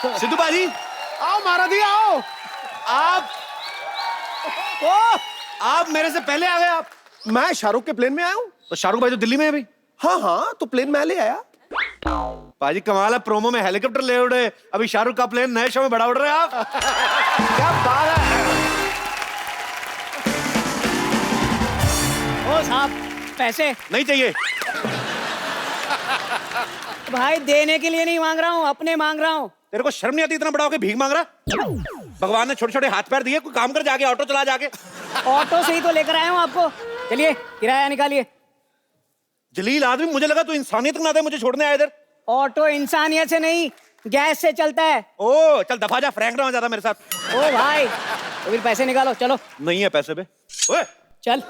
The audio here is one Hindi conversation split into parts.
सिद्धू बाजी आओ महाराज जी आओ। आप मेरे से पहले आ गए। आप मैं शाहरुख के प्लेन में आया हूँ। तो शाहरुख भाई तो दिल्ली में है अभी। हाँ तो प्लेन में ले आया। बाजी कमाल है, प्रोमो में हेलीकॉप्टर ले उड़े, अभी शाहरुख का प्लेन नए शो में बड़ा उड़ रहे हैं आप। क्या बात है। ओ साहब पैसे नहीं चाहिए। भाई देने के लिए नहीं मांग रहा हूँ, अपने मांग रहा हूँ। तेरे को शर्म नहीं आती इतना बड़ा होके भीख मांग रहा? भगवान ने छोटे छोटे हाथ पैर दिए, कोई काम कर जाके ऑटो चला जाके। ऑटो से ही तो लेकर आया हूँ आपको। चलिए किराया निकालिए। जलील आदमी, मुझे लगा तू इंसानियत ना दे, मुझे छोड़ने आया इधर। ऑटो इंसानियत से नहीं गैस से चलता है। ओ चल दफा जा, फ्रैंक ना हो ज्यादा मेरे साथ। ओ भाई तो फिर पैसे निकालो चलो। नहीं है पैसे पे। ओए चल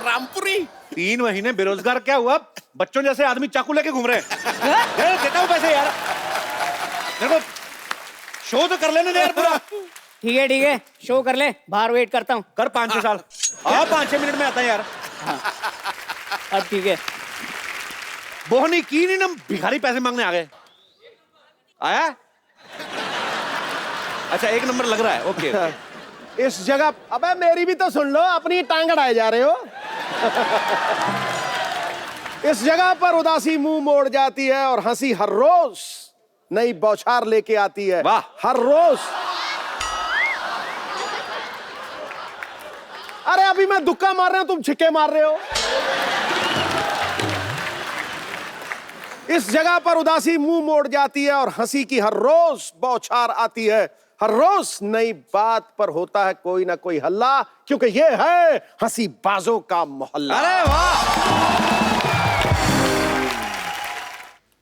रामपुरी 3 महीने बेरोजगार क्या हुआ? बच्चों जैसे आदमी चाकू लेके घूम रहे हैं। देता हूँ पैसे यार, मेरे को शो तो कर लेने दे यार पूरा। ठीक है शो कर ले, बाहर वेट करता हूँ। कर 5-6 साल। हाँ 5-6 मिनट में आता है यार। अब ठीक है। बोहनी की नहीं ना, भिखारी पैसे मांगने आ गए। आया? अच्छा 1 नंबर लग रहा है। ओके। इस जगह अबे मेरी भी तो सुन लो, अपनी टांग अड़ाए जा रहे हो। इस जगह पर उदासी मुंह मोड़ जाती है और हंसी हर रोज नई बौछार लेके आती है। वाह। हर रोज। अरे अभी मैं दुक्का मार रहा हूं, तुम छिक्के मार रहे हो। इस जगह पर उदासी मुंह मोड़ जाती है और हंसी की हर रोज बौछार आती है। हर रोज नई बात पर होता है कोई ना कोई हल्ला, क्योंकि ये है हंसी बाजों का मोहल्ला। अरे वाह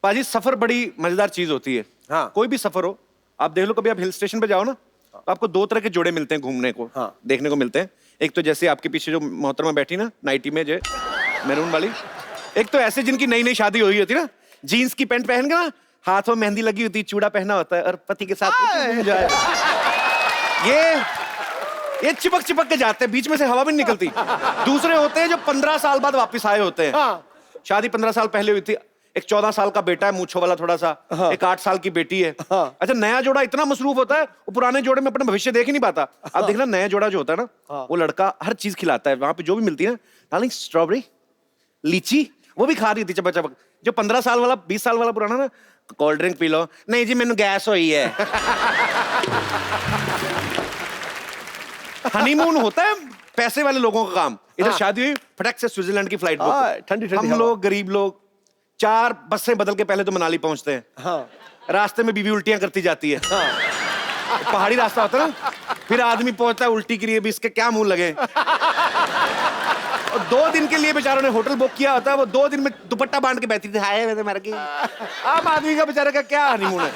पाजी, सफर बड़ी मजेदार चीज होती है। हाँ। कोई भी सफर हो, आप देख लो, कभी आप हिल स्टेशन पे जाओ ना, तो आपको 2 तरह के जोड़े मिलते हैं घूमने को। हाँ। देखने को मिलते हैं। एक तो जैसे आपके पीछे जो मोहतरमा बैठी ना नाइटी में, जो मैरून वाली। एक तो ऐसे जिनकी नई नई शादी हुई होती ना, जीन्स की पैंट पहन के ना, हाथ में मेहंदी लगी होती, चूड़ा पहना होता है और पति के साथ एंजॉय। ये चिपक चिपक के जाते हैं, बीच में से हवा भी नहीं निकलती। दूसरे होते हैं जो 15 साल बाद वापस आए होते हैं। हाँ। शादी 15 साल पहले हुई थी। एक 14 साल का बेटा है, मूंछों वाला थोड़ा सा। हाँ। एक 8 साल की बेटी है। हाँ। अच्छा नया जोड़ा इतना मसरूफ होता है, वो पुराने जोड़े में अपना भविष्य देख ही नहीं पाता। आप देखना नया जोड़ा जो होता है ना, वो लड़का हर चीज खिलाता है, वहां पे जो भी मिलती है ना, डार्लिंग स्ट्रॉबेरी, लीची, वो भी खा रही थी चपक चपक। जो 15 साल वाला, 20 साल वाला पुराना ना, कोल्ड ड्रिंक पी लो, नहीं जी मैंने गैस हुई है। हनीमून होता है पैसे वाले लोगों का काम। इधर हाँ। शादी हुई, फटक से स्विट्जरलैंड की फ्लाइट हाँ, बुक। ठंडी ठंडी हम हवा। लोग गरीब लोग 4 बसें बदल के पहले तो मनाली पहुंचते हैं। हाँ। रास्ते में बीवी उल्टियां करती जाती है। पहाड़ी रास्ता होता है ना, फिर आदमी पहुंचता है उल्टी के लिए भी, इसके क्या मुंह लगे। और 2 दिन के लिए बेचारों ने होटल बुक किया होता है, वो 2 दिन में दुपट्टा बांध के बैठी थी, हाय मैं तो मर गई। अब आदमी का बेचारे का क्या हनीमून है।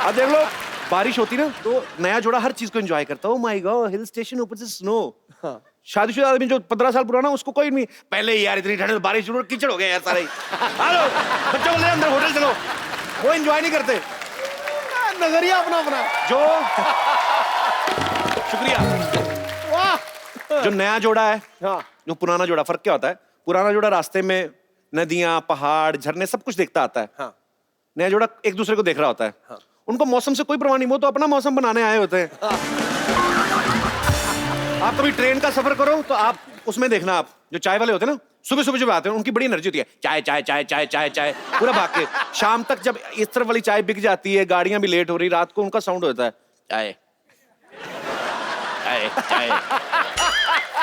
अब देख लो बारिश होती ना, तो नया जोड़ा हर चीज को एंजॉय करता है। Oh my God, hill station, ऊपर से स्नो। हाँ। शादीशुदा आदमी जो 15 साल पुराना, उसको कोई नहीं, पहले ही यार इतनी ठंड में बारिश शुरू, कीचड़ हो गया यार सारे। हेलो बच्चों को ले अंदर, होटल चलो। वो एंजॉय नहीं करते। नजरिया अपना अपना। जो शुक्रिया। वाह। जो नया जोड़ा है, हाँ। जो पुराना जोड़ा, फर्क क्या होता है? पुराना जोड़ा रास्ते में नदियां, पहाड़, झरने सब कुछ देखता आता है। हाँ। नया जोड़ा एक दूसरे को देख रहा होता है। हाँ। उनको मौसम से कोई परवाह नहीं, वो तो अपना मौसम बनाने आए होते हैं। आप कभी ट्रेन का सफर करो तो आप उसमें देखना, आप जो चाय वाले होते हैं ना, सुबह सुबह जब आते हैं उनकी बड़ी एनर्जी होती है, चाय चाय चाय चाय चाय चाय पूरा भाग के। शाम तक जब इस तरफ वाली चाय बिक जाती है, गाड़ियां भी लेट हो रही, रात को उनका साउंड होता है चाय चाय चाय।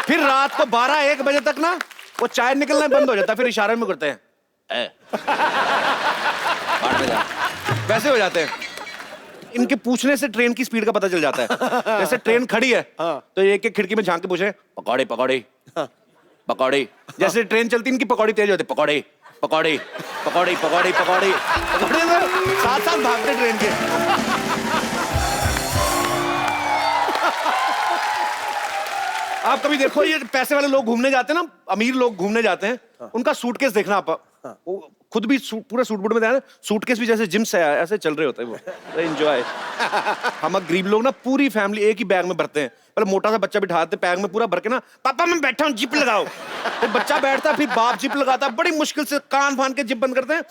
फिर रात को 12-1 बजे तक ना वो चाय निकलना बंद हो जाता है, फिर इशारे में करते हैं वैसे हो जाते हैं। इनके पूछने से ट्रेन की स्पीड का पता चल जाता है। जैसे ट्रेन खड़ी है तो एक एक खिड़की में झांक के पूछे, पकौड़े पकौड़े पकौड़े। जैसे ट्रेन चलती, इनकी पकौड़ी तेज होती, पकौड़े पकौड़े पकौड़े पकौड़े पकौड़े पकौड़े। साथ साथ भागते ट्रेन के। आप कभी देखो, ये पैसे वाले लोग घूमने जाते हैं ना, अमीर लोग घूमने जाते हैं, उनका सूटकेस देखना आप। वो खुद भी पूरा सूट बूट में जाए ना, सूटकेस भी जैसे जिम से आया ऐसे चल रहे होते हैं वो। एंजॉय। हम गरीब लोग ना पूरी फैमिली एक ही बैग में भरते हैं। पहले मोटा सा बच्चा बिठाते बैग में पूरा भर के ना, पापा मैं बैठा हूँ जिप लगाओ। फिर बच्चा बैठता है, फिर बाप जिप लगाता है, बड़ी मुश्किल से कान फान के जिप बंद करते हैं,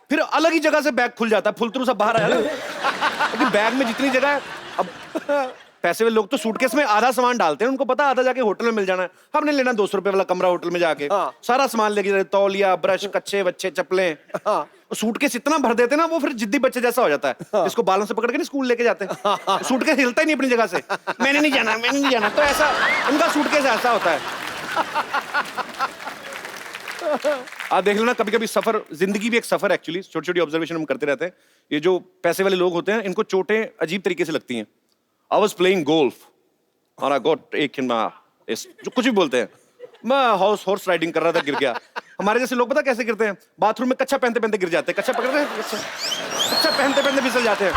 फिर अलग ही जगह से बैग खुल जाता है, फुलतरू सब बाहर आया। क्योंकि बैग में जितनी जगह है, अब पैसे वाले लोग तो सूटकेस में आधा सामान डालते हैं, उनको पता आधा जाके होटल में मिल जाना है। हमने लेना 200 रुपए वाला कमरा होटल में जाके, सारा सामान लेके जाते, तौलिया, ब्रश, कच्चे बच्चे, चप्पलें। सूटकेस इतना भर देते ना, वो फिर जिद्दी बच्चे जैसा हो जाता है, जिसको बालों से पकड़ के नहीं स्कूल लेके जाते हैं। सूटकेस हिलता ही नहीं अपनी जगह से, मैंने नहीं जाना, मैंने नहीं जाना। तो ऐसा उनका सूटकेस ऐसा होता है। आप देख लेना, कभी कभी सफर, जिंदगी भी एक सफर है एक्चुअली। छोटी छोटी ऑब्जर्वेशन हम करते रहते हैं। ये जो पैसे वाले लोग होते हैं, इनको चोटें अजीब तरीके से लगती हैं। I was playing golf और I got एक जो कुछ भी बोलते हैं, मैं हॉर्स राइडिंग कर रहा था, गिर गया। हमारे जैसे लोग पता कैसे गिरते हैं? बाथरूम में कच्चा पहनते पहनते गिर जाते हैं, कच्चा पकड़ते हैं, कच्चा पहनते पहनते फिसल जाते हैं।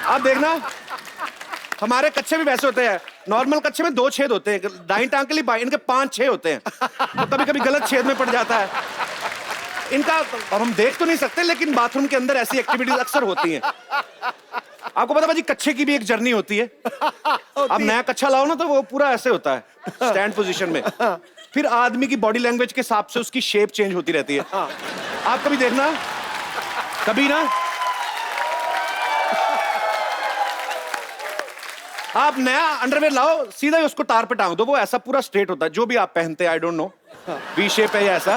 आप देखना, हमारे कच्चे भी वैसे होते हैं। नॉर्मल कच्चे में 2 छेद होते हैं, दाईं टांग के लिए बाईं, इनके 5-6 होते हैं। तो कभी कभी गलत छेद में पड़ जाता है इनका। अब हम देख तो नहीं सकते, लेकिन बाथरूम के अंदर ऐसी एक्टिविटीज अक्सर होती हैं। आपको पता भाजी, कच्चे की भी एक जर्नी होती है। अब नया कच्चा लाओ ना, तो वो पूरा ऐसे होता है, स्टैंड पोजीशन में। फिर आदमी की बॉडी लैंग्वेज के हिसाब से उसकी शेप चेंज होती रहती है। आप कभी देखना, कभी ना आप नया अंडरवेयर लाओ, सीधा ही उसको तार पे टांग दो, वो ऐसा पूरा स्ट्रेट होता है। जो भी आप पहनते हैं, I don't know, V shape है या ऐसा।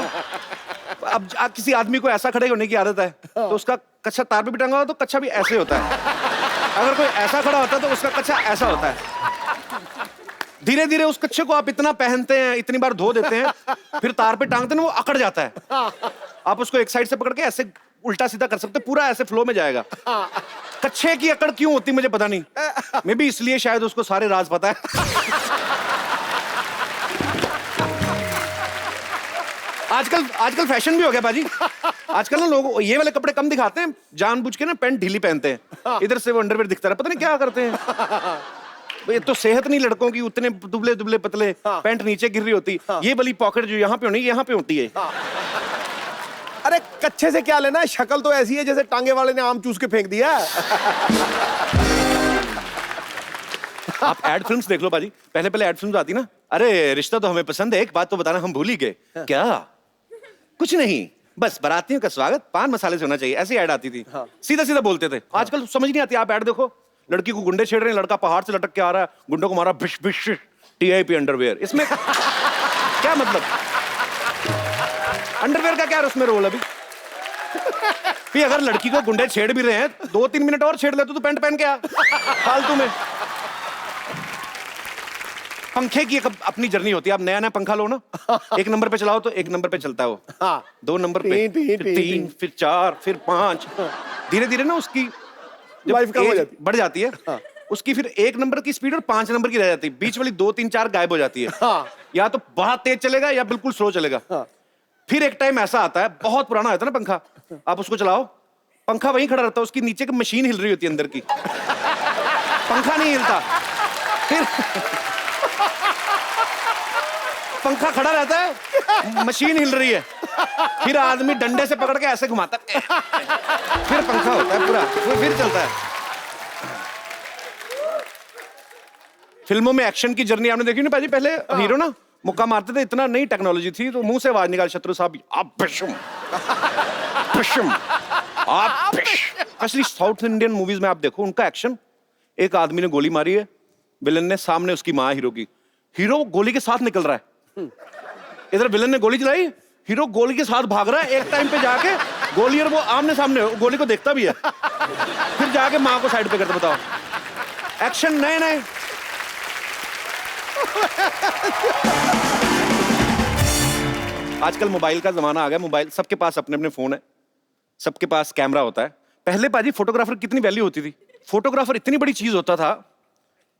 अब किसी आदमी को ऐसा खड़े होने की आदत है, तो उसका कच्चा तार पे भी टंगा हो तो कच्चा भी ऐसे होता है। अगर कोई ऐसा खड़ा होता है तो उसका कच्चा ऐसा होता है। धीरे धीरे उस कच्चे को आप इतना पहनते हैं, इतनी बार धो देते हैं, फिर तार पे टांगते हैं, वो अकड़ जाता है। आप उसको एक साइड से पकड़ के ऐसे उल्टा सीधा कर सकते, पूरा ऐसे फ्लो में जाएगा। कच्चे की अकड़ क्यों होती मुझे पता नहीं, मे भी इसलिए शायद उसको सारे राज पता है। आजकल फैशन भी हो गया बाजी। आजकल ना लोग ये वाले कपड़े कम दिखाते हैं, जानबूझ के ना पैंट ढीली पहनते हैं, इधर से वो अंडरवेयर दिखता है, पता नहीं क्या करते हैं। ये तो सेहत नहीं लड़कों की, उतने दुबले दुबले पतले, पैंट नीचे गिर रही होती, ये वाली पॉकेट जो यहाँ पे होनी, यहाँ पे होती है। अरे कच्चे से क्या लेना है, शक्ल तो ऐसी है जैसे टांगे वाले ने आम चूस के फेंक दिया। आप एड फिल्म्स देख लो बाजी, पहले पहले एड फिल्म्स आती ना, अरे रिश्ता तो हमें पसंद है, एक बात तो बताना हम भूल ही गए। क्या? कुछ नहीं, बस बारातियों का स्वागत पान मसाले से होना चाहिए, ऐसी ऐड आती थी। सीधा सीधा बोलते थे। आजकल समझ नहीं आती। आप ऐड देखो, लड़की को गुंडे छेड़ रहे हैं, लड़का पहाड़ से लटक के आ रहा है, गुंडों को मारा, भिश भिश, टीआईपी अंडरवेयर। इसमें क्या मतलब? अंडरवेयर का क्या है उसमें रोल? अभी भी अगर लड़की को गुंडे छेड़ भी रहे हैं, 2-3 मिनट और छेड़ ले तो पैंट पहन के आ, फालतू में। पंखे की एक अपनी जर्नी होती है। आप नया नया पंखा लो ना, 1 नंबर पे चलाओ तो 1 नंबर पे चलता है वो, 2 नंबर पे, फिर 3, फिर 4, फिर 5। धीरे धीरे ना उसकी लाइफ कम हो जाती, बढ़ जाती है। उसकी फिर 1 नंबर की स्पीड और 5 नंबर की रह जाती है, बीच वाली 2, 3, 4 गायब हो जाती है। या तो बहुत तेज चलेगा या बिल्कुल स्लो चलेगा। फिर एक टाइम ऐसा आता है, बहुत पुराना होता है ना पंखा, आप उसको चलाओ, पंखा वहीं खड़ा रहता है, उसकी नीचे की मशीन हिल रही होती है अंदर की, पंखा नहीं हिलता। फिर पंखा खड़ा रहता है, मशीन हिल रही है, फिर आदमी डंडे से पकड़ के ऐसे घुमाता है, फिर पंखा होता है पूरा, फिर चलता है। फिल्मों में एक्शन की जर्नी आपने देखी ना पाजी, पहले हीरो ना मुक्का मारते थे, इतना नई टेक्नोलॉजी थी, तो मुंह से आवाज निकाल, शत्रु साहब आप पिशुम पिशुम आप पिश। असली साउथ इंडियन मूवीज में आप देखो उनका एक्शन, एक आदमी ने गोली मारी है, विलन ने, सामने उसकी मां हीरो की, हीरो गोली के साथ निकल रहा है, इधर विलन ने गोली चलाई, हीरो गोली के साथ भाग रहा है, एक टाइम पे जाके गोली और वो आमने सामने, गोली को देखता भी है, फिर जाके मां को साइड पे करता। बताओ, एक्शन नए नए। आजकल मोबाइल का जमाना आ गया, मोबाइल सबके पास अपने अपने फोन है, सबके पास कैमरा होता है। पहले पाजी फोटोग्राफर कितनी वैल्यू होती थी, फोटोग्राफर इतनी बड़ी चीज होता था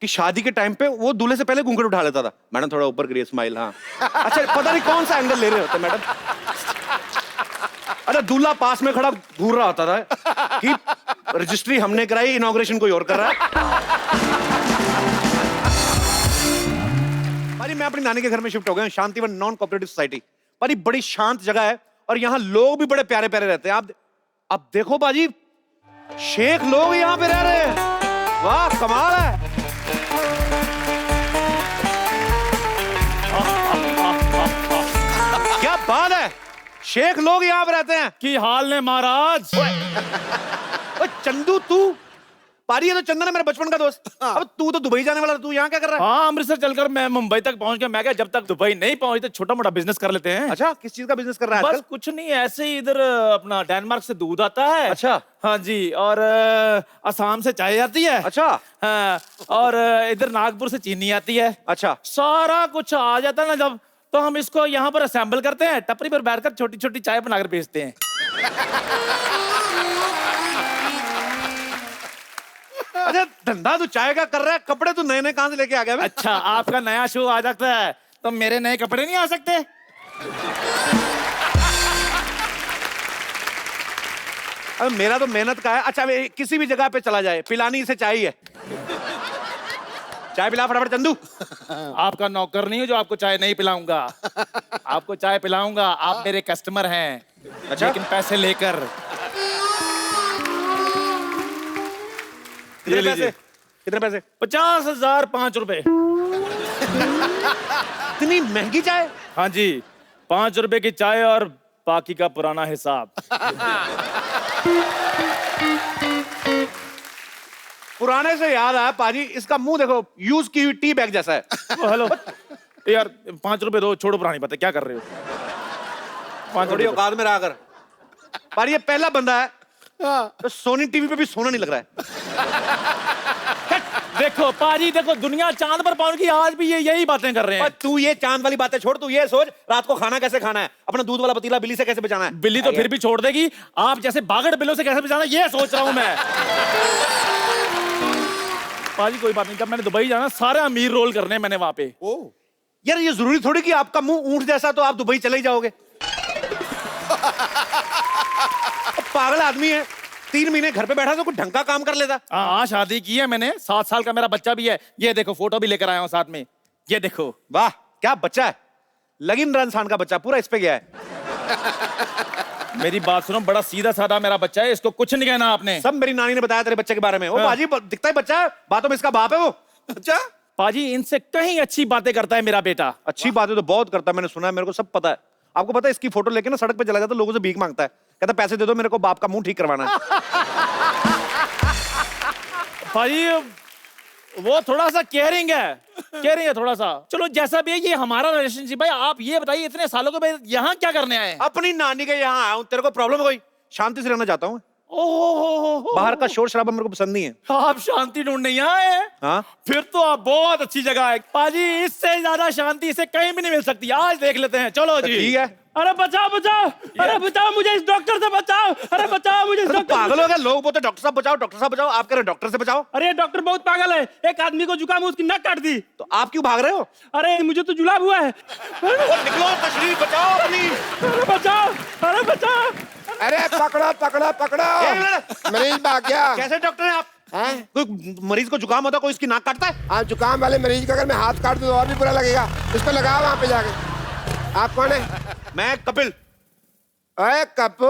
कि शादी के टाइम पे वो दूल्हे से पहले घूंघट उठा लेता था। मैडम थोड़ा ऊपर करिए, स्माइल, हाँ अच्छा, पता नहीं कौन सा एंगल ले रहे होते मैडम। अरे दूल्हा पास में खड़ा घूर रहा होता था कि रजिस्ट्री हमने कराई, इनॉग्रेशन कोई और कर रहा है। भाई मैं अपनी नानी के घर में शिफ्ट हो गया, शांतिवन नॉन कोऑपरेटिव सोसाइटी, पर ये बड़ी शांत जगह है और यहाँ लोग भी बड़े प्यारे प्यारे रहते हैं। आप देखो बाजी, शेख लोग यहाँ पे रह रहे हैं, वाह कमाल है। क्या बात है, शेख लोग यहाँ पे रहते हैं। की हाल ने महाराज? ओए चंदू, पारी, ये तो चंदन है मेरा बचपन का दोस्त। अब तू तो दुबई जाने वाला था, तू यहाँ क्या कर रहा है? हाँ, अमृतसर चलकर मैं मुंबई तक पहुंच गया। मैं क्या, जब तक दुबई नहीं पहुंच तो छोटा मोटा बिजनेस कर लेते हैं। अच्छा, किस चीज का बिजनेस कर रहा है बस आजकल? कुछ नहीं, ऐसे ही इधर अपना डेनमार्क से दूध आता है। अच्छा। हाँ जी, और असम से चाय आती है। अच्छा। हाँ, और इधर नागपुर से चीनी आती है। अच्छा। सारा कुछ आ जाता है ना जब, तो हम इसको यहाँ पर असेंबल करते हैं, टपरी पर बैठकर छोटी छोटी चाय बनाकर बेचते हैं। अच्छा, धंधा तू चाय का कर रहा है, कपड़े तू नए नए कहां से लेके आ गया बे? अच्छा, आपका नया शो आ जाता है तो मेरे नए कपड़े नहीं आ सकते? अब मेरा तो मेहनत का है। अच्छा, वे किसी भी जगह पे चला जाए, पिलानी इसे चाहिए। चाय पिला फटाफट चंदू। आपका नौकर नहीं हो जो आपको चाय नहीं पिलाऊंगा। आपको चाय पिलाऊंगा, आप मेरे कस्टमर हैं। अच्छा। लेकिन पैसे लेकर। कितने ये पैसे? लीजिए। कितने पैसे? 50,005 रुपए। इतनी महंगी चाय? हाँ जी, 5 रुपए की चाय और बाकी का पुराना हिसाब। पुराने से याद आया पाजी, इसका मुंह देखो, यूज की हुई टी बैग जैसा है। ओ, हेलो यार, 5 रुपए दो, छोड़ो पुरानी बातें, क्या कर रहे हो? 5 थोड़ी रुपए। औकात में रहा कर। पर ये पहला बंदा है तो सोनी टीवी पे भी सोना नहीं लग रहा है। देखो पाजी, देखो दुनिया चांद पर पहुंच गई, आज भी ये यही बातें कर रहे पर हैं। तू ये चांद वाली बातें छोड़, तू ये सोच रात को खाना कैसे खाना है, अपना दूध वाला पतीला बिल्ली से कैसे बचाना है। बिल्ली तो फिर भी छोड़ देगी, आप जैसे बागड़ बिल्लों से कैसे बचाना, ये सोच रहा हूं मैं। पाजी कोई बात नहीं, जब मैंने दुबई जाना, सारे अमीर रोल करने हैं मैंने वहां पे। यार ये जरूरी थोड़ी कि आपका मुंह ऊंट जैसा तो आप दुबई चले ही जाओगे। पागल आदमी है, 3 महीने घर पे बैठा तो कुछ ढंग का काम कर लेता। हाँ, शादी की है मैंने, 7 साल का मेरा बच्चा भी है। ये देखो, फोटो भी लेकर आया हूँ साथ में, ये देखो। वाह, क्या बच्चा है, लगिन इंसान का बच्चा, पूरा इस पे गया है। मेरी बात सुनो, बड़ा सीधा साधा मेरा बच्चा है, इसको कुछ नहीं कहना आपने। सब मेरी नानी ने बताया तेरे बच्चे के बारे में। वो हाँ। बाजी दिखता ही बच्चा है, बातों में इसका बाप है वो। अच्छा, पाजी इनसे कहीं अच्छी बातें करता है मेरा बेटा। अच्छी बातें तो बहुत करता है, मैंने सुना है, मेरे को सब पता है। आपको पता है, इसकी फोटो लेके ना सड़क पे चला जाता है, लोगों से भीख मांगता है, कहता है पैसे दे दो मेरे को, बाप का मुंह ठीक करवाना है। भाई वो थोड़ा सा केयरिंग है थोड़ा सा। चलो जैसा भी है, ये हमारा रिलेशनशिप है। आप ये बताइए, इतने सालों के बाद यहाँ क्या करने आए? अपनी नानी के यहाँ आया हूँ, तेरे को प्रॉब्लम है कोई? शांति से रहना चाहता हूँ। ओहो, बाहर का शोर शराबा मेरे को पसंद नहीं है। आप शांति ढूंढने यहाँ आए हैं? हाँ, फिर तो आप बहुत अच्छी जगह है पाजी, इससे ज्यादा शांति इसे कहीं भी नहीं मिल सकती। आज देख लेते हैं, चलो जी। ठीक है। अरे बचाओ बचाओ, अरे बचाओ मुझे इस डॉक्टर से बचाओ, अरे बचाओ मुझे इस तो डॉक्टर। पागल हो गया, लोग बोलते डॉक्टर साहब बचाओ, डॉक्टर साहब बचाओ, आप कह रहे डॉक्टर से बचाओ। अरे डॉक्टर बहुत पागल है, एक आदमी को जुकाम, उसकी नक काट दी। तो आप क्यों भाग रहे हो? अरे मुझे तो जुलाब हुआ है। निकलो, तशरीफ बचाओ अपनी। अरे बचाओ, अरे बचाओ। अरे पकड़ो पकड़ो पकड़ो, एक मिनट। मरीज भाग गया। कैसे डॉक्टर हैं आप? हैं? कोई मरीज को जुकाम होता है, कोई इसकी नाक काटता है? हाँ, जुकाम वाले मरीज का अगर मैं हाथ काट दूं तो और भी बुरा लगेगा। इसको लगाओ वहां पे जाके। आप कौन है? मैं कपिल। अरे कपू,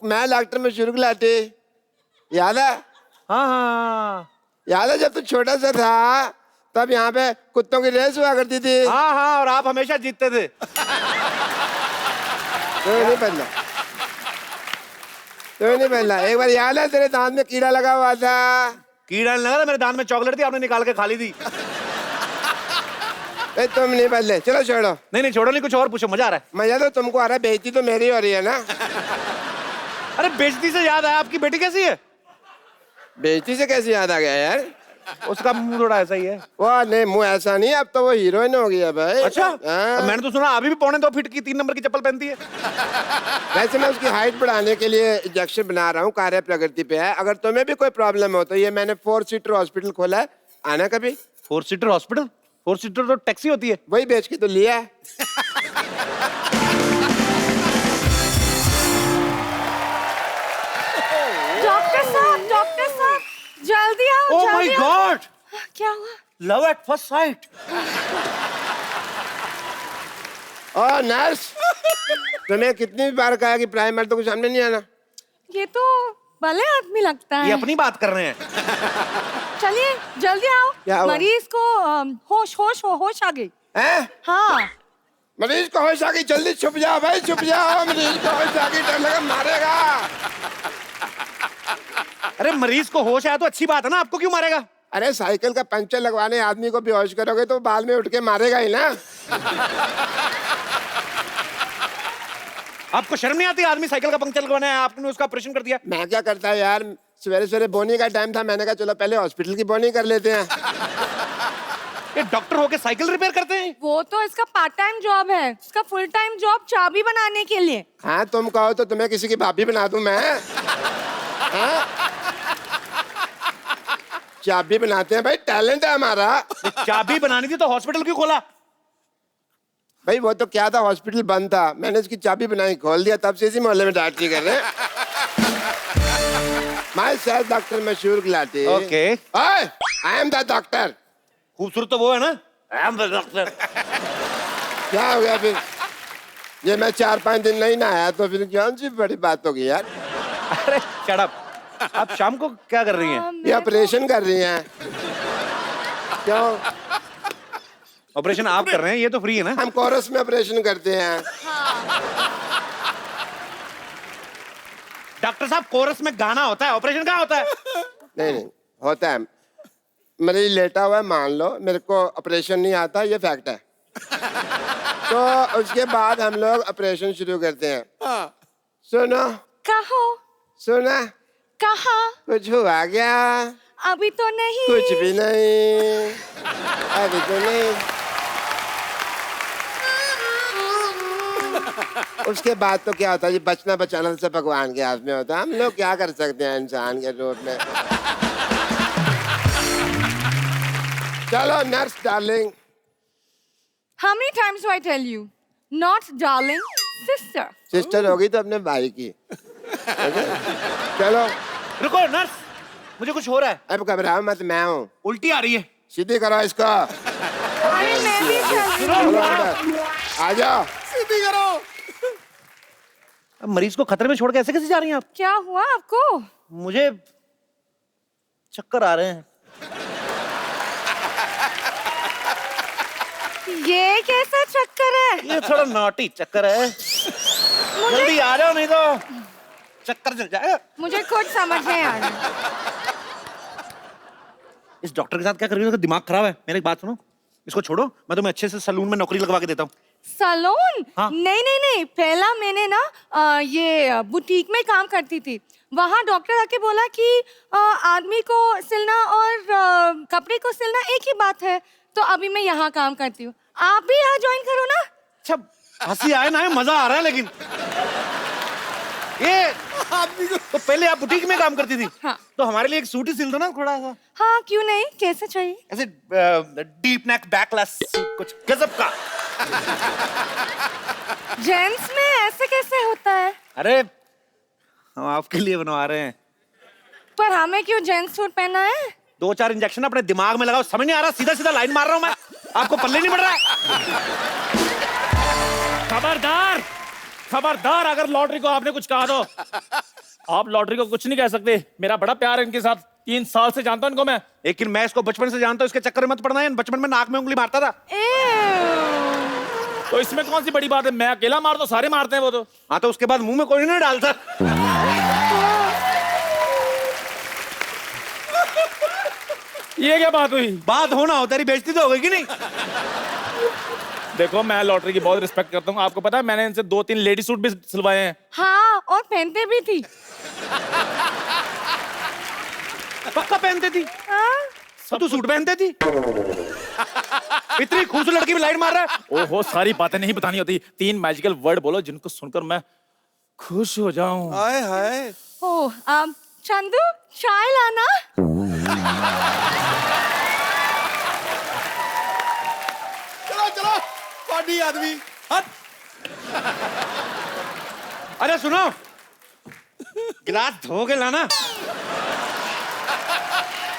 मैं डॉक्टर में शुरू लाटे, याद है? हाँ हाँ याद है जब तू छोटा सा था तब यहाँ पे कुत्तों की रेस हुआ करती थी? हाँ हाँ, और आप हमेशा जीतते थे। तो नहीं पहनना, तो नहीं पहनना। एक बार याद है तेरे दांत में कीड़ा लगा हुआ था? कीड़ा नहीं लगा था, मेरे दांत में चॉकलेट थी, आपने निकाल के खा ली थी। तुम नहीं बदले, चलो छोड़ो। नहीं छोड़ो नहीं, कुछ और पूछो, मजा आ रहा है। मजा तो तुमको आ रहा है, बेइज्जती तो मेरी हो रही है ना। अरे बेइज्जती से याद आया, आपकी बेटी कैसी है? बेइज्जती से कैसे याद आ गया यार? उसका मुंह थोड़ा ऐसा ही है। वो नहीं, मुंह ऐसा नहीं, अब तो वो हीरोइन हो गई है भाई। अच्छा, हाँ। मैंने तो सुना अभी भी 2.25 फीट की 3 नंबर की चप्पल पहनती है। वैसे मैं उसकी हाइट बढ़ाने के लिए इंजेक्शन बना रहा हूँ, कार्य प्रगति पे है। अगर तुम्हें भी कोई प्रॉब्लम हो तो ये मैंने 4 सीटर हॉस्पिटल खोला है, आना कभी। 4 सीटर हॉस्पिटल? 4 सीटर तो टैक्सी होती है। वही बेच के तो लिया है। डॉक्टर साहब जल्दी आओ। ओह माय गॉड, क्या हुआ? Love at first sight. और नर्स, तुम्हें कितनी बार कहा कि प्राइमर तो कुछ सामने नहीं आना? ये तो भले आदमी लगता है। ये अपनी बात कर रहे हैं। चलिए जल्दी क्या आओ, हुआ? मरीज को होश आ गई। हैं? हाँ, मरीज को होश आ गई, जल्दी छुप जाओ भाई, छुप जाओ। मरीज को होश आ गई, डर लगा मारेगा। अरे मरीज को होश आया तो अच्छी बात है ना, आपको क्यों मारेगा? अरे साइकिल का पंचर लगवाने आदमी को बेहोश करोगे तो बाद में उठ के मारेगा ही ना। आपको शर्म नहीं आती? आदमी साइकिल का पंक्चर लगवाना है, आपने उसका ऑपरेशन कर दिया। मैं क्या करता है यार, सवेरे सवेरे बोनी का टाइम था, मैंने कहा चलो पहले हॉस्पिटल की बोनी कर लेते हैं। ये डॉक्टर होके साइकिल रिपेयर करते हैं? वो तो इसका पार्ट टाइम जॉब है, इसका फुल टाइम जॉब चाबी बनाने के लिए। हाँ तुम कहो तो तुम्हें किसी की भाभी बना दूं मैं? हाँ? चाबी बनाते हैं भाई, टैलेंट है हमारा। चाबी बनानी थी तो हॉस्पिटल क्यों खोला? भाई वो तो क्या था, हॉस्पिटल बंद था, मैंने इसकी चाबी बनाई, खोल दिया, तब से इसी मोहल्ले में डॉक्टरी कर रहे हैं। माय सेल्फ डॉक्टर मशहूर Gulati. Okay. I am the doctor. खूबसूरत तो वो है ना, आई एम द डॉक्टर। क्या हो गया फिर? ये मैं 4-5 दिन नहीं नहाया तो फिर कौन सी बड़ी बात होगी यार। अरे शट अप। आप शाम को क्या कर रही हैं? ये ऑपरेशन कर रही हैं। क्यों? ऑपरेशन आप कर रहे हैं, ये तो फ्री है ना। हम कोरस में ऑपरेशन करते हैं। डॉक्टर साहब कोरस में गाना होता है, ऑपरेशन क्या होता है? नहीं होता है। मरीज लेटा हुआ है, मान लो मेरे को ऑपरेशन नहीं आता, ये फैक्ट है। तो उसके बाद हम लोग ऑपरेशन शुरू करते हैं। सुनो कहो। सुना, कहा। कुछ हुआ क्या? अभी तो नहीं। कुछ भी नहीं, अभी तो नहीं। उसके बाद तो क्या होता है, ये बचना बचाना सब भगवान के हाथ में होता है। हम लोग क्या कर सकते हैं इंसान के रूप में। चलो nurse darling. How many times do I tell you? Not darling, sister. Sister होगी तो अपने भाई की। चलो रुको नर्स, मुझे कुछ हो रहा है। अब घबराओ मत, मैं हूँ। उल्टी आ रही है। सीधी करो इसको। अरे मैं भी चल। चलो अंदर आ जाओ। सीधी करो। अब मरीज को खतरे में छोड़ के ऐसे कैसे जा रही हैं आप? क्या हुआ आपको? मुझे चक्कर आ रहे हैं। ये कैसा चक्कर है? ये थोड़ा नॉटी चक्कर है। जल्दी आ जाओ नहीं तो चक्कर चल जाएगा। मुझे कुछ समझ नहीं आ रहा। इस डॉक्टर के साथ क्या कर रही हो? उसका दिमाग खराब है। मेरी एक बात सुनो, इसको छोड़ो, मैं तुम्हें अच्छे से सलून में नौकरी लगवा के देता हूँ। सलून? हाँ। नहीं। पहला मैंने ना ये बुटीक में काम करती थी। वहाँ डॉक्टर आके बोला कि आदमी को सिलना और कपड़े को सिलना एक ही बात है, तो अभी मैं यहाँ काम करती हूँ। आप भी यहाँ ज्वाइन करो ना। अच्छा हंसी आए ना, मजा आ रहा है। लेकिन ये तो पहले आप बुटीक में काम करती थी। हाँ। तो हमारे लिए एक सूट ही सिल दो ना थोड़ा सा, हाँ क्यों नहीं, कैसे चाहिए? ऐसे डीप नेक बैकलेस कुछ गजब का। जेंट्स में ऐसे कैसे होता है? अरे हम आपके लिए बनवा रहे हैं। पर हमें क्यों जेंट्स सूट पहना है? 2-4 इंजेक्शन अपने दिमाग में लगाओ। समझ नहीं आ रहा, सीधा सीधा लाइन मार रहा हूं मैं, आपको पल्ले नहीं पड़ रहा है। खबरदार, खबरदार, अगर लॉटरी को आपने कुछ कहा तो आप लॉटरी को कुछ नहीं कह सकते। मेरा बड़ा प्यार है इनके साथ, 3 साल से जानता हूं इनको मैं। लेकिन मैं इसको बचपन से जानता हूं, इसके चक्कर में मत पड़ना है। बचपन में नाक में उंगली मारता था। तो इसमें कौन सी बड़ी बात है? मैं अकेला मार दो, सारे मारते हैं वो तो। हाँ तो उसके बाद मुंह में कोई नहीं डालता। ये क्या बात हुई? बात होना हो, तेरी बेइज्जती तो हो गई कि नहीं? देखो मैं लॉटरी की बहुत रिस्पेक्ट करता हूँ। आपको पता है मैंने इनसे 2-3 लेडी सूट भी सिलवाए हैं। हाँ और पहनते भी थी। पक्का पहनती थी? हाँ? तो तू सूट पहनती थी? इतनी खूबसूरत लड़की में लाइन मार रहा है। ओहो, सारी बातें नहीं बतानी होती। 3 मैजिकल वर्ड बोलो जिनको सुनकर मैं खुश हो जाऊं। हाय हाय। ओ चंदू चाय लाना। चलो चलो पार्टी आदमी हट। अरे सुनो, गिलास धो के लाना।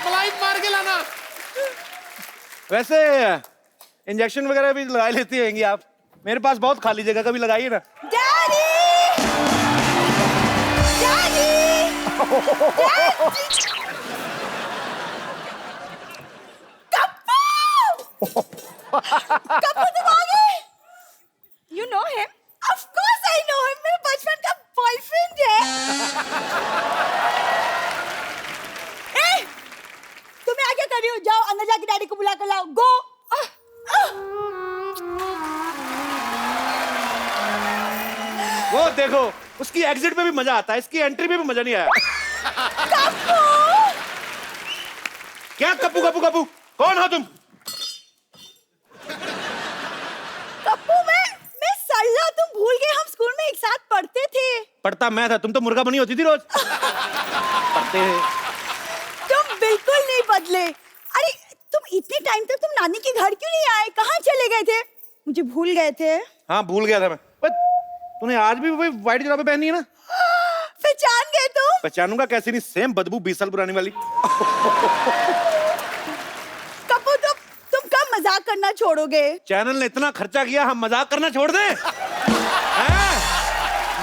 मलाई मार के लाना। वैसे इंजेक्शन वगैरह भी लगा लेती होंगी आप? मेरे पास बहुत खाली जगह, कभी लगाइए ना। डैडी! डैडी! कप्पू! कप्पू तुम आ गए? You know him? Of course I know him. मेरे बचपन का बॉयफ्रेंड है। जाओ अंदर जाके डैडी को बुला कर लाओ, गो। वो देखो, उसकी एग्जिट पे भी मजा आता है, इसकी एंट्री पे भी मजा नहीं आया। क्या कप्पू कप्पू कप्पू? कौन हो तुम? कप्पू, मैं सल्ला, तुम भूल गए हम स्कूल में एक साथ पढ़ते थे। पढ़ता मैं था, तुम तो मुर्गा बनी होती थी रोज। पढ़ते हैं। तुम बिल्कुल नहीं बदले। अरे तुम इतने टाइम तक तुम नानी के घर क्यों नहीं आए? कहाँ चले गए थे? मुझे भूल गए थे। हाँ, भूल गया था मैं। तूने आज भी वही व्हाइट जुराबें पहनी है ना? पहचान गए तुम? पहचानूंगा कैसे नहीं, सेम बदबू 20 साल पुरानी वाली। कप्पू, तुम कब मजाक करना छोड़ोगे? चैनल ने इतना खर्चा किया, हम मजाक करना छोड़ दें? हैं?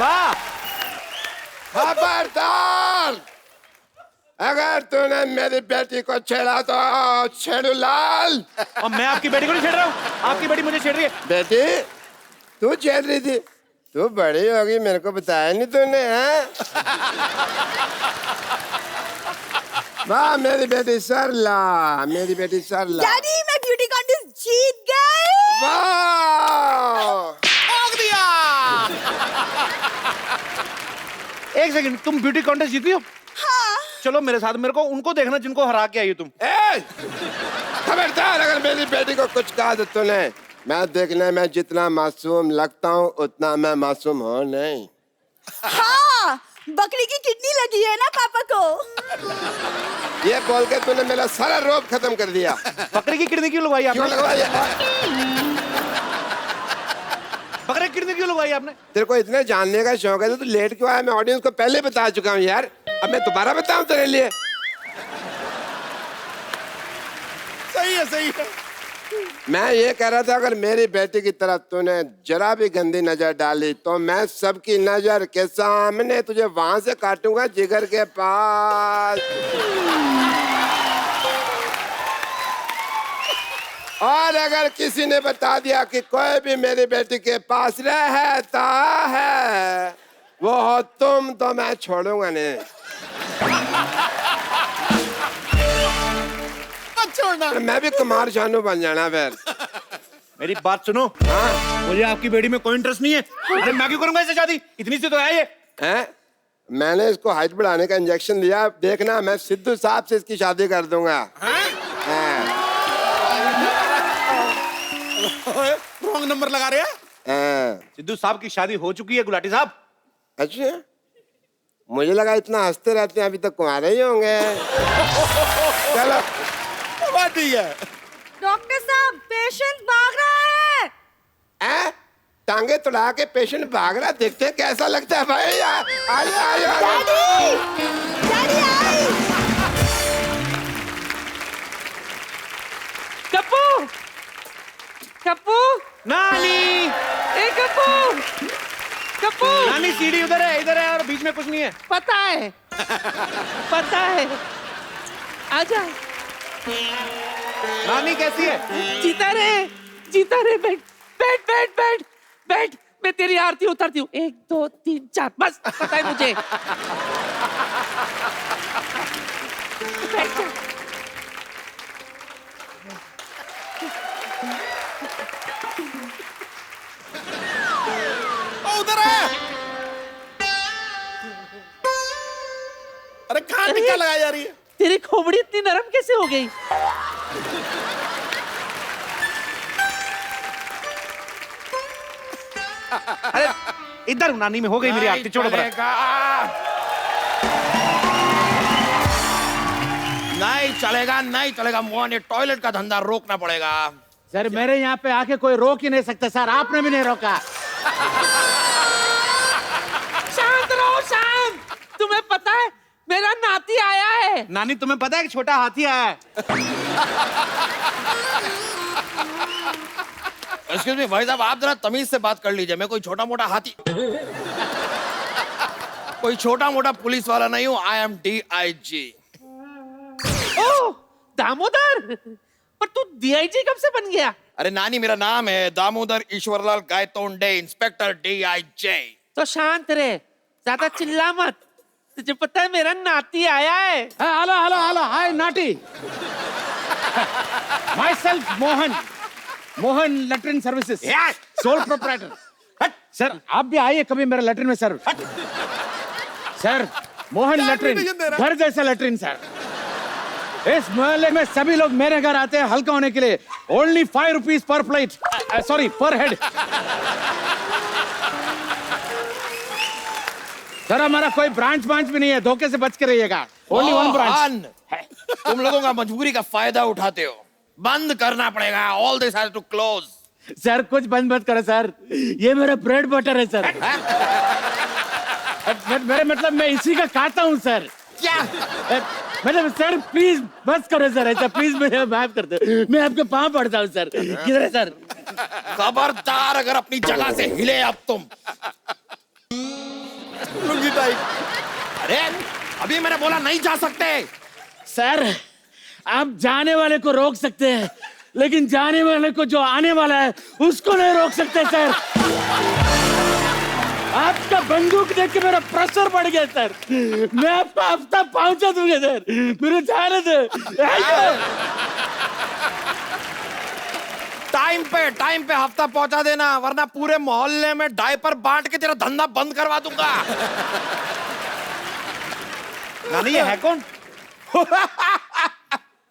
वाह! खबरदार, अगर तूने मेरी बेटी को छेड़ा तो छेड़ू लाल। और मैं आपकी बेटी को नहीं छेड़ रहा हूँ, आपकी बेटी मुझे छेड़ रही है। बेटी, तू छेड़ रही थी? तू बड़ी होगी, मेरे को बताया नहीं तूने, हैं? वाह मेरी बेटी सरला, मेरी बेटी सरला। डैडी, मैं ब्यूटी कॉन्टेस्ट जीत गई। वाह! ठोक दिया। एक सेकंड, तुम ब्यूटी कॉन्टेस्ट जीती हो? हाँ। चलो मेरे साथ, मेरे को उनको देखना जिनको हरा के आई हो तुम। ए! खबरदार, अगर मेरी बेटी को कुछ कहा तो तूने, मैं देखने में जितना मासूम लगता हूँ उतना मैं मासूम हूँ नहीं। हाँ, बकरी की किडनी लगी है ना पापा को। ये बोल के तूने मेरा सारा रोब खत्म कर दिया। बकरे की किडनी क्यों लगवाई क्यों आपने? लगवाई? बकरे की किडनी क्यों लगवाई आपने? तेरे को इतने जानने का शौक है तो तू लेट क्यों आया? मैं ऑडियंस को पहले बता चुका हूँ यार, अब मैं दोबारा बताऊं तेरे लिए? सही है, सही है। मैं ये कह रहा था, अगर मेरी बेटी की तरफ तूने जरा भी गंदी नजर डाली तो मैं सबकी नजर के सामने तुझे वहां से काटूंगा, जिगर के पास। और अगर किसी ने बता दिया कि कोई भी मेरी बेटी के पास रहता है वो हो तुम, तो मैं छोड़ूंगा नहीं। छोड़ना। मैं भी कुमार शानू बन जाना फिर। मेरी बात सुनो। हाँ? मुझे आपकी बेटी में कोई इंटरेस्ट नहीं है। अरे मैं क्यों करूंगा इससे शादी? इतनी सी तो है ये। हैं? मैंने इसको हाइट बढ़ाने का इंजेक्शन लिया, देखना मैं सिद्धू साहब से इसकी शादी कर दूंगा। रॉन्ग नंबर लगा रहे हैं। सिद्धू साहब की शादी हो चुकी है गुलाटी साहब। अच्छा, मुझे लगा इतना हंसते रहते हैं अभी तक कुंवारे ही होंगे। चलो बात ठीक है। डॉक्टर साहब, पेशेंट भाग रहा है। हैं? टांगे तुड़ा के पेशेंट भाग रहा, देखते कैसा लगता है भाई? आइए। Daddy I. कप्पू, कप्पू, नानी, ए कप्पू, कप्पू। नानी सीढ़ी उधर है, इधर है, और बीच में कुछ नहीं है। पता है, पता है। आजा। नानी कैसी है? जीता रे, बैठ बैठ बैठ बैठ बैठ। मैं तेरी आरती उतारती हूँ। 1 2 3 4, बस पता है मुझे। बैठ जा। उधर है। अरे कहाँ टिक्का लगाई जा रही है? तेरी खोपड़ी इतनी नरम कैसे हो गई? अरे इधर नानी में हो गई मेरी आरती, छोड़ो। नहीं चलेगा मोहन, टॉयलेट का धंधा रोकना पड़ेगा। सर मेरे यहाँ पे आके कोई रोक ही नहीं सकता सर, आपने भी नहीं रोका। शांत रहो, शांत। तुम्हें पता है मेरा नाती आया है। नानी तुम्हें पता है कि छोटा हाथी आया है? एक्सक्यूज मी भाई साहब, आप जरा तमीज से बात कर लीजिए। मैं कोई छोटा मोटा हाथी, कोई छोटा मोटा पुलिस वाला नहीं हूँ। I am DIG। ओह दामोदर, पर तू DIG कब से बन गया? अरे नानी, मेरा नाम है दामोदर ईश्वरलाल गायतोंडे, इंस्पेक्टर DIG। तो शांत रहे, ज्यादा चिल्ला मत। तुझे पता है मेरा नाती आया है। हेलो हेलो हेलो, हाय नाटी। myself Mohan. Mohan Latrine Services. Sole proprietor. Sir आप भी आइए कभी मेरे लैट्रिन में सर. सर मोहन लैट्रिन घर जैसा लैट्रिन सर. इस मोहल्ले में सभी लोग मेरे घर आते हैं हल्का होने के लिए. Only 5 rupees per plate. Sorry, per head. Sir हमारा कोई ब्रांच भी नहीं है. धोखे से बच के रहिएगा. Only one branch. तुम लोगों का मजबूरी का फायदा उठाते हो. बंद करना पड़ेगा. All this has to close. Sir कुछ बंद मत करो सर. ये मेरा ब्रेड बटर है सर. मेरे मतलब मैं इसी का खाता हूँ सर. क्या? मतलब सर प्लीज बस करो सर. ऐसा प्लीज मुझे माफ कर दो. मैं आपके पाँव पड़ता हूँ सर. किधर है सर? खबरदार अगर अपनी जगह से हिले अब तुम. लुंगी टाइट. अरे अभी मैंने बोला नहीं जा सकते. सर आप जाने वाले को रोक सकते हैं लेकिन जाने वाले को जो आने वाला है उसको नहीं रोक सकते सर. आपका बंदूक देख के मेरा प्रेशर बढ़ गया सर. मैं आपका हफ्ता पहुंचा दूंगा सर. मेरे जाने दो. टाइम पे हफ्ता पहुंचा देना वरना पूरे मोहल्ले में डायपर बांट के तेरा धंधा बंद करवा दूंगा. नानी ये है कौन?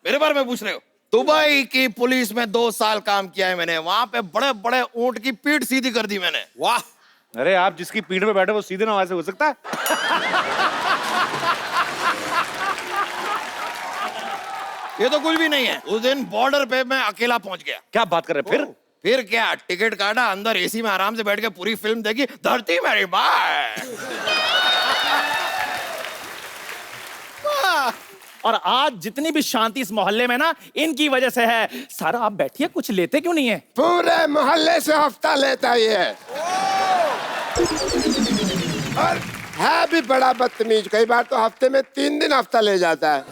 मेरे बारे में पूछ रहे हो? दुबई की पुलिस में 2 साल काम किया है मैंने. वहां पे बड़े बड़े ऊंट की पीठ सीधी कर दी मैंने. वाह. अरे आप जिसकी पीठ पे बैठे वो सीधे ना वहां से हो सकता है? ये तो कुछ भी नहीं है. उस दिन बॉर्डर पे मैं अकेला पहुंच गया. क्या बात कर रहे हैं? फिर क्या? टिकट काटा, अंदर एसी में आराम से बैठ के पूरी फिल्म देखी. धरती मेरी माँ. और आज जितनी भी शांति इस मोहल्ले में ना इनकी वजह से है. सर आप बैठिए. कुछ लेते क्यों नहीं है? पूरे मोहल्ले से हफ्ता लेता ही है और है भी बड़ा बदतमीज. कई बार तो हफ्ते में 3 दिन हफ्ता ले जाता है.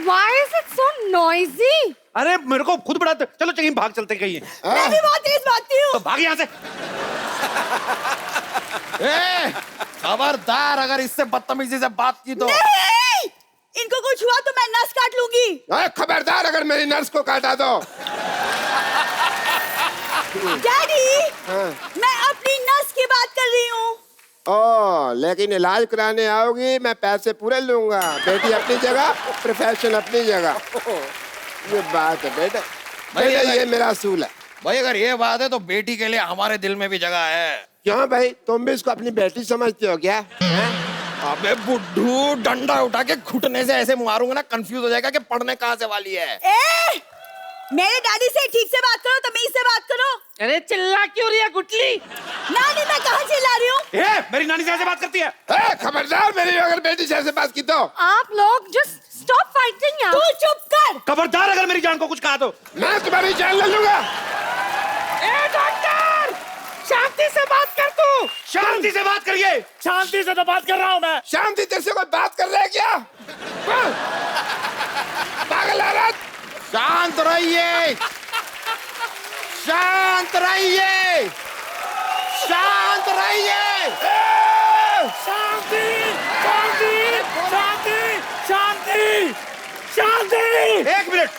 Why is it so noisy? अरे मेरे को खुद बड़ा. चलो कहीं भाग चलते कहीं. मैं भी बहुत तेज भागती हूँ. तो भाग यहाँ से. खबरदार अगर इससे बदतमीजी से बात की तो. नहीं! इनको कुछ हुआ तो मैं नस काट लूंगी. खबरदार अगर मेरी नर्स को काटा दो. डैडी मैं अपनी नस की बात कर रही हूँ. ओ लेकिन इलाज कराने आओगी मैं पैसे पूरे लूंगा. बेटी अपनी जगह, प्रोफेशन अपनी जगह. ये बात है बेटा. बेटा ये मेरा असूल है. भाई अगर ये बात है तो बेटी के लिए हमारे दिल में भी जगह है. क्यों भाई तुम भी इसको अपनी बेटी समझते हो क्या? अबे बुड्ढू डंडा उठा के घुटने से ऐसे मारूंगा ना कंफ्यूज हो जाएगा कि पढ़ने कहाँ से वाली है. मेरे डैडी से ठीक से बात करो. तमीज से बात करो. अरे चिल्ला क्यों रही है गुटली? नानी मैं कहाँ चिल्ला रही हूँ? मेरी नानी से ऐसे बात करती है. खबरदार मेरी अगर बेटी से ऐसे बात की तो. आप लोग just stop fighting यार. तू चुप कर. खबरदार अगर मेरी जान को कुछ कहा तो मैं तुम्हारी जान ले लूंगा. डॉक्टर शांति से बात कर. तू शांति से बात करिए. शांति से तो बात कर रहा हूँ मैं. शांति जैसे कोई बात कर रहा है क्या? पागल औरत. शांत रहिए. शांत रहिए. शांत रहिए. शांति शांति शांति शांति शांति. 1 मिनट.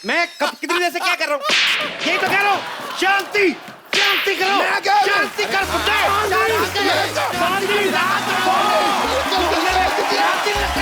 मैं कब कितनी देर से क्या कर रहा हूँ? यही तो कह रहा हूँ. शांति शांति करो. शांति कर. शांति